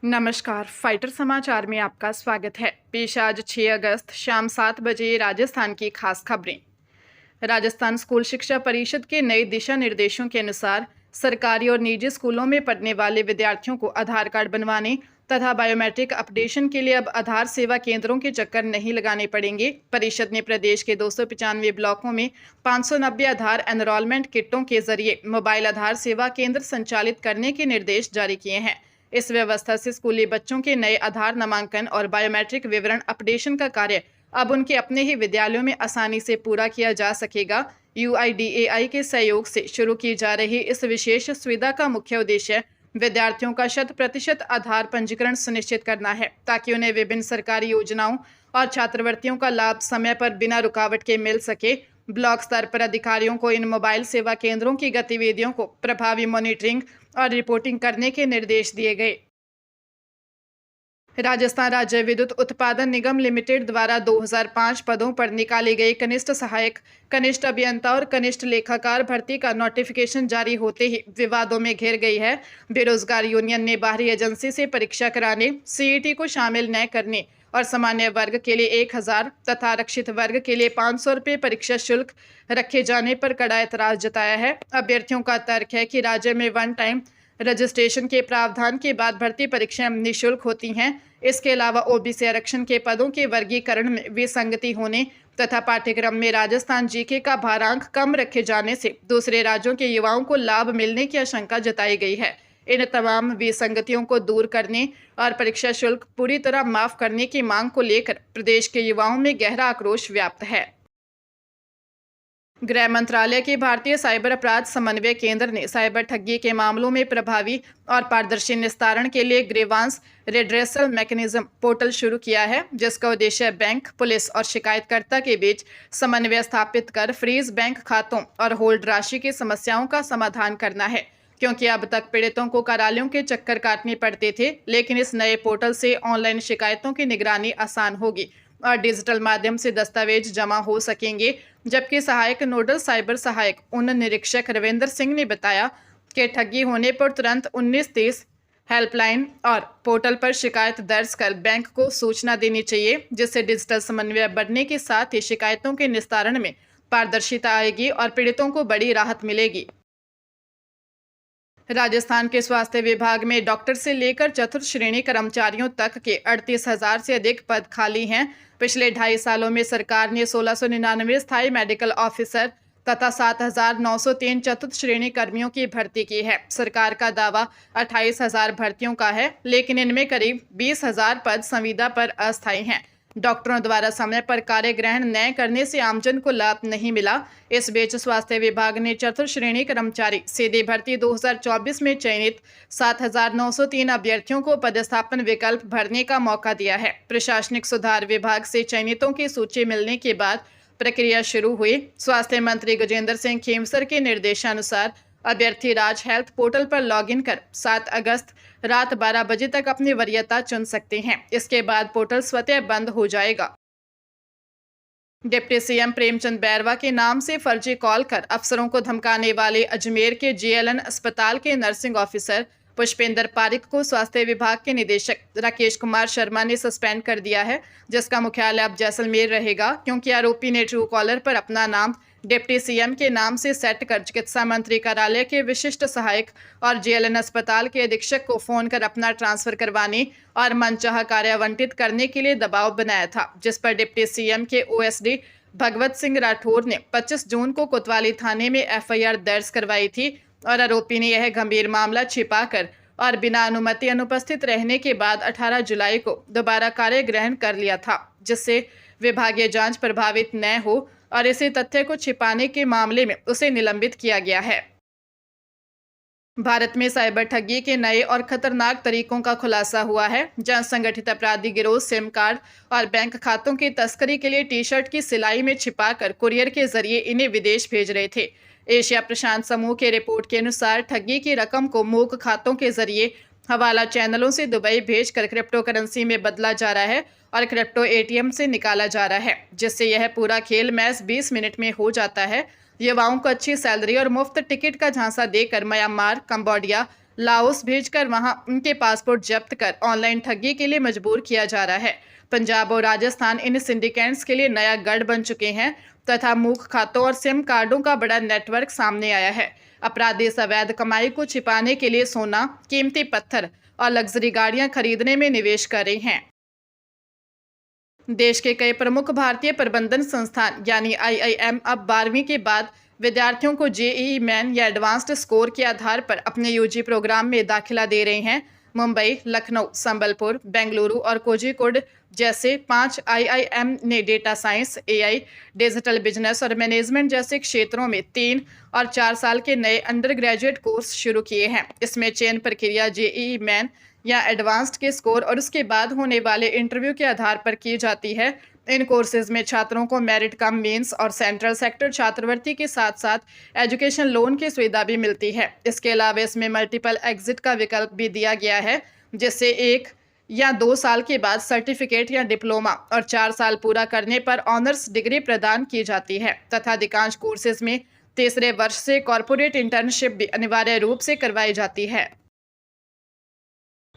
नमस्कार, फाइटर समाचार में आपका स्वागत है। पेश आज 6 अगस्त शाम 7 बजे राजस्थान की खास खबरें। राजस्थान स्कूल शिक्षा परिषद के नए दिशा निर्देशों के अनुसार सरकारी और निजी स्कूलों में पढ़ने वाले विद्यार्थियों को आधार कार्ड बनवाने तथा बायोमेट्रिक अपडेशन के लिए अब आधार सेवा केंद्रों के चक्कर नहीं लगाने पड़ेंगे। परिषद ने प्रदेश के 295 ब्लॉकों में 590 आधार एनरोलमेंट किटों के जरिए मोबाइल आधार सेवा केंद्र संचालित करने के निर्देश जारी किए हैं। इस व्यवस्था से स्कूली बच्चों के नए आधार नामांकन और बायोमेट्रिक विवरण अपडेशन का कार्य अब उनके अपने ही विद्यालयों में आसानी से पूरा किया जा सकेगा। UIDAI के सहयोग से शुरू की जा रही इस विशेष सुविधा का मुख्य उद्देश्य विद्यार्थियों का 100% आधार पंजीकरण सुनिश्चित करना है, ताकि उन्हें विभिन्न सरकारी योजनाओं और छात्रवृत्तियों का लाभ समय पर बिना रुकावट के मिल सके। ब्लॉक स्तर पर अधिकारियों को इन मोबाइल सेवा केंद्रों की गतिविधियों को प्रभावी मॉनिटरिंग और रिपोर्टिंग करने के निर्देश दिए गए। राजस्थान राज्य विद्युत उत्पादन निगम लिमिटेड द्वारा 2005 पदों पर निकाली गई कनिष्ठ सहायक, कनिष्ठ अभियंता और कनिष्ठ लेखाकार भर्ती का नोटिफिकेशन जारी होते ही विवादों में घिर गई है। बेरोजगार यूनियन ने बाहरी एजेंसी से परीक्षा कराने, CET को शामिल न करने और सामान्य वर्ग के लिए 1000 तथा आरक्षित वर्ग के लिए 500 रुपये परीक्षा शुल्क रखे जाने पर कड़ा एतराज जताया है। अभ्यर्थियों का तर्क है कि राज्य में वन टाइम रजिस्ट्रेशन के प्रावधान के बाद भर्ती परीक्षाएं निःशुल्क होती हैं। इसके अलावा OBC आरक्षण के पदों के वर्गीकरण में विसंगति होने तथा पाठ्यक्रम में राजस्थान GK का भारांक कम रखे जाने से दूसरे राज्यों के युवाओं को लाभ मिलने की आशंका जताई गई है। इन तमाम विसंगतियों को दूर करने और परीक्षा शुल्क पूरी तरह माफ करने की मांग को लेकर प्रदेश के युवाओं में गहरा आक्रोश व्याप्त है। गृह मंत्रालय के भारतीय साइबर अपराध समन्वय केंद्र ने साइबर ठगी के मामलों में प्रभावी और पारदर्शी निस्तारण के लिए ग्रीवांस रिड्रेसल मैकेनिज्म पोर्टल शुरू किया है, जिसका उद्देश्य बैंक, पुलिस और शिकायतकर्ता के बीच समन्वय स्थापित कर फ्रीज बैंक खातों और होल्ड राशि की समस्याओं का समाधान करना है। क्योंकि अब तक पीड़ितों को कार्यालयों के चक्कर काटने पड़ते थे, लेकिन इस नए पोर्टल से ऑनलाइन शिकायतों की निगरानी आसान होगी और डिजिटल माध्यम से दस्तावेज जमा हो सकेंगे। जबकि सहायक नोडल साइबर सहायक उन निरीक्षक रविंद्र सिंह ने बताया कि ठगी होने पर तुरंत 1930 हेल्पलाइन और पोर्टल पर शिकायत दर्ज कर बैंक को सूचना देनी चाहिए, जिससे डिजिटल समन्वय बढ़ने के साथ ही शिकायतों के निस्तारण में पारदर्शिता आएगी और पीड़ितों को बड़ी राहत मिलेगी। राजस्थान के स्वास्थ्य विभाग में डॉक्टर से लेकर चतुर्थ श्रेणी कर्मचारियों तक के 38,000 से अधिक पद खाली हैं। पिछले 2.5 सालों में सरकार ने 1699 स्थायी मेडिकल ऑफिसर तथा 7,903 चतुर्थ श्रेणी कर्मियों की भर्ती की है। सरकार का दावा 28,000 भर्तियों का है, लेकिन इनमें करीब 20,000 पद संविदा पर अस्थायी हैं। डॉक्टरों द्वारा समय पर कार्य ग्रहण न करने से आमजन को लाभ नहीं मिला। इस बीच स्वास्थ्य विभाग ने चतुर्थ श्रेणी कर्मचारी सीधी भर्ती 2024 में चयनित 7,903 अभ्यर्थियों को पदस्थापन विकल्प भरने का मौका दिया है। प्रशासनिक सुधार विभाग से चयनितों की सूची मिलने के बाद प्रक्रिया शुरू हुई। स्वास्थ्य मंत्री गजेंद्र सिंह खेमसर के निर्देशानुसार अभ्यर्थी राज हेल्थ पोर्टल पर लॉगिन कर 7 अगस्त रात 12 बजे तक अपनी वरीयता चुन सकते हैं। इसके बाद पोर्टल स्वतः बंद हो जाएगा। डिप्टी CM प्रेमचंद बैरवा के नाम से फर्जी कॉल कर अफसरों को धमकाने वाले अजमेर के JLN अस्पताल के नर्सिंग ऑफिसर पुष्पेंद्र पारिक को स्वास्थ्य विभाग के निदेशक राकेश कुमार शर्मा ने सस्पेंड कर दिया है, जिसका मुख्यालय अब जैसलमेर रहेगा, क्योंकि आरोपी ने ट्रू कॉलर पर अपना नाम डिप्टी CM के नाम से सेट कर चिकित्सा मंत्री कार्यालय के विशिष्ट सहायक और JLN अस्पताल के अधीक्षक को फोन कर अपना ट्रांसफर करवाने और मनचाहा कार्य आवंटित करने के लिए दबाव बनाया था, जिस पर डिप्टी CM के OSD भगवत सिंह राठौर ने 25 जून को कोतवाली थाने में FIR दर्ज करवाई थी और आरोपी ने यह गंभीर मामला छिपाकर और बिना अनुमति अनुपस्थित रहने के बाद 18 जुलाई को दोबारा कार्य ग्रहण कर लिया था, जिससे विभागीय जांच प्रभावित न हो और इसी तथ्य को छिपाने के मामले में उसे निलंबित किया गया है। भारत में साइबर ठगी के नए और खतरनाक तरीकों का खुलासा हुआ है, जहां संगठित अपराधी गिरोह सिम कार्ड और बैंक खातों की तस्करी के लिए टी-शर्ट की सिलाई में छिपाकर कुरियर के जरिए इन्हें विदेश भेज रहे थे। एशिया प्रशांत समूह के रिपोर्ट के अनुसार ठगी की रकम को मूक खातों के जरिए हवाला चैनलों से दुबई भेजकर क्रिप्टो करेंसी में बदला जा रहा है और क्रिप्टो ATM से निकाला जा रहा है, जिससे यह पूरा खेल महज 20 मिनट में हो जाता है। युवाओं को अच्छी सैलरी और मुफ्त टिकट का झांसा देकर म्यांमार, कंबोडिया लाओस भेजकर वहां उनके पासपोर्ट जब्त कर ऑनलाइन ठगी के लिए मजबूर किया जा रहा है। पंजाब और राजस्थान इन सिंडिकेट्स के लिए नया गढ़ बन चुके हैं तथा मूक खातों और सिम कार्डों का बड़ा नेटवर्क सामने आया है। अपराधी इस अवैध कमाई को छिपाने के लिए सोना, कीमती पत्थर और लग्जरी गाड़ियां खरीदने में निवेश कर रहे हैं। देश के कई प्रमुख भारतीय प्रबंधन संस्थान यानी IIM अब 12वीं के बाद विद्यार्थियों को JEE मेन या एडवांस्ड स्कोर के आधार पर अपने UG प्रोग्राम में दाखिला दे रहे हैं। मुंबई, लखनऊ, संबलपुर, बेंगलुरु और कोझिकोड जैसे 5 IIM ने data science, AI, digital business और मैनेजमेंट जैसे क्षेत्रों में 3 और 4 साल के नए अंडर ग्रेजुएट कोर्स शुरू किए हैं। इसमें चयन प्रक्रिया JEE मेन या एडवांस्ड के स्कोर और उसके बाद होने वाले इंटरव्यू के आधार पर की जाती है। इन कोर्सेज में छात्रों को मेरिट कम मेंस और सेंट्रल सेक्टर छात्रवृत्ति के साथ साथ एजुकेशन लोन की सुविधा भी मिलती है। इसके अलावा इसमें मल्टीपल एग्जिट का विकल्प भी दिया गया है, जिससे 1 या 2 साल के बाद सर्टिफिकेट या डिप्लोमा और 4 साल पूरा करने पर ऑनर्स डिग्री प्रदान की जाती है तथा अधिकांश कोर्सेज में तीसरे वर्ष से कॉर्पोरेट इंटर्नशिप भी अनिवार्य रूप से करवाई जाती है।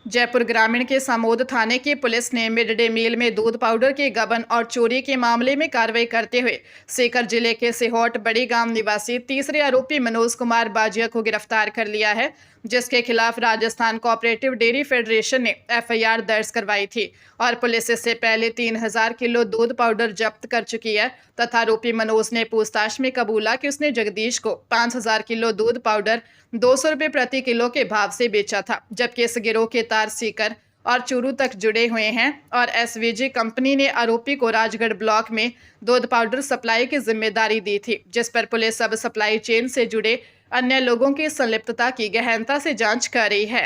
जयपुर ग्रामीण के समोद थाने की पुलिस ने मिड डे मील में दूध पाउडर के गबन और चोरी के मामले में कार्रवाई करते हुए सीकर जिले के सिहोट बड़ी गांव निवासी तीसरे आरोपी मनोज कुमार बाजिया को गिरफ्तार कर लिया है, जिसके खिलाफ राजस्थान कोऑपरेटिव डेयरी फेडरेशन ने FIR दर्ज करवाई थी और पुलिस इससे पहले 3000 किलो दूध पाउडर जब्त कर चुकी है तथा आरोपी मनोज ने पूछताछ में कबूला कि उसने जगदीश को 5000 किलो दूध पाउडर 200 रुपये प्रति किलो के भाव से बेचा था, जबकि इस गिरोह के तार सीकर और चूरू तक जुड़े हुए हैं और SVG कंपनी ने आरोपी को राजगढ़ ब्लॉक में दूध पाउडर सप्लाई की जिम्मेदारी दी थी, जिस पर पुलिस अब सप्लाई चेन से जुड़े अन्य लोगों की संलिप्तता की गहनता से जांच कर रही है।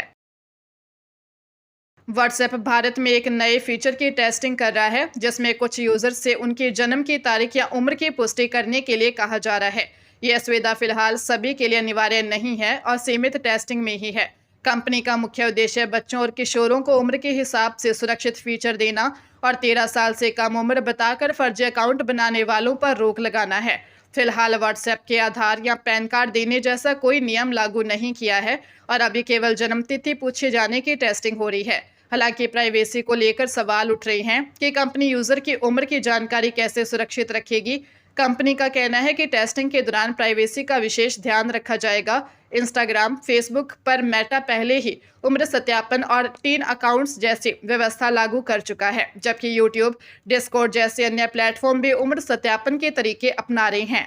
व्हाट्सएप भारत में एक नए फीचर की टेस्टिंग कर रहा है, जिसमें कुछ यूजर्स से उनकी जन्म की तारीख या उम्र की पुष्टि करने के लिए कहा जा रहा है। यह सुविधा फिलहाल सभी के लिए अनिवार्य नहीं है और सीमित टेस्टिंग में ही है। कंपनी का मुख्य उद्देश्य बच्चों और किशोरों को उम्र के हिसाब से सुरक्षित फीचर देना और 13 साल से कम उम्र बताकर फर्जी अकाउंट बनाने वालों पर रोक लगाना है। फिलहाल व्हाट्सएप के आधार या पैन कार्ड देने जैसा कोई नियम लागू नहीं किया है और अभी केवल जन्मतिथि पूछे जाने की टेस्टिंग हो रही है। हालांकि प्राइवेसी को लेकर सवाल उठ रहे हैं कि कंपनी यूजर की उम्र की जानकारी कैसे सुरक्षित रखेगी। कंपनी का कहना है कि टेस्टिंग के दौरान प्राइवेसी का विशेष ध्यान रखा जाएगा। इंस्टाग्राम, फेसबुक पर मेटा पहले ही उम्र सत्यापन और टीन अकाउंट्स जैसी व्यवस्था लागू कर चुका है, जबकि यूट्यूब, डिस्कॉर्ड जैसे अन्य प्लेटफॉर्म भी उम्र सत्यापन के तरीके अपना रहे हैं।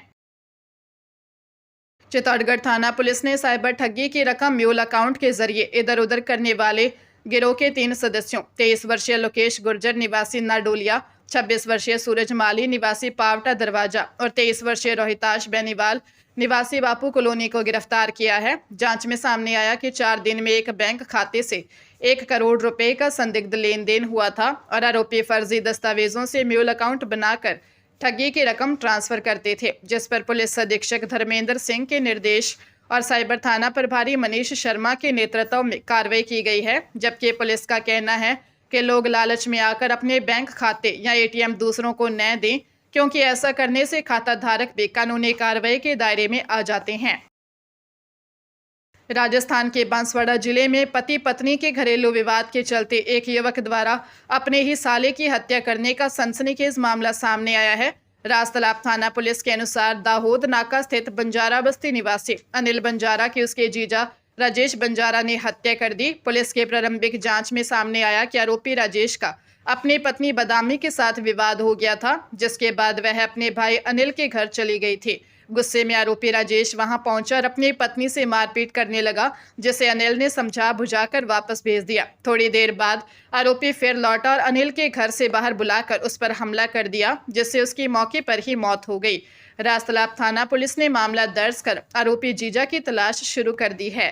चित्तौड़गढ़ थाना पुलिस ने साइबर ठगी की रकम म्यूल अकाउंट के जरिए इधर उधर करने वाले गिरोह के 3 सदस्यों 23 वर्षीय लोकेश गुर्जर निवासी नाडोलिया, 26 वर्षीय सूरज माली निवासी पावटा दरवाजा और 23 वर्षीय रोहिताश बेनीवाल निवासी बापू कॉलोनी को गिरफ्तार किया है। जांच में सामने आया कि 4 दिन में एक बैंक खाते से 1 करोड़ रुपए का संदिग्ध लेन देन हुआ था और आरोपी फर्जी दस्तावेजों से म्यूल अकाउंट बनाकर ठगी की रकम ट्रांसफर करते थे, जिस पर पुलिस अधीक्षक धर्मेंद्र सिंह के निर्देश और साइबर थाना प्रभारी मनीष शर्मा के नेतृत्व में कार्रवाई की गई है। जबकि पुलिस का कहना है कि लोग लालच में आकर अपने बैंक खाते या ATM दूसरों को न दें, क्योंकि ऐसा करने से खाता धारक भी कानूनी कार्रवाई के दायरे में आ जाते हैं। राजस्थान के बांसवाड़ा जिले में पति पत्नी के घरेलू विवाद के चलते एक युवक द्वारा अपने ही साले की हत्या करने का सनसनीखेज मामला सामने आया है। राजतालाब थाना पुलिस के अनुसार दाहोद नाका स्थित बंजारा बस्ती निवासी अनिल बंजारा की उसके जीजा राजेश बंजारा ने हत्या कर दी। पुलिस के प्रारंभिक जांच में सामने आया कि आरोपी राजेश का अपनी पत्नी बदामी के साथ विवाद हो गया था, जिसके बाद वह अपने भाई अनिल के घर चली गई थी। गुस्से में आरोपी राजेश वहां पहुंचा और अपनी पत्नी से मारपीट करने लगा, जिसे अनिल ने समझा बुझाकर वापस भेज दिया। थोड़ी देर बाद आरोपी फिर लौटा और अनिल के घर से बाहर बुलाकर उस पर हमला कर दिया, जिससे उसकी मौके पर ही मौत हो गई। राजतालाब थाना पुलिस ने मामला दर्ज कर आरोपी जीजा की तलाश शुरू कर दी है।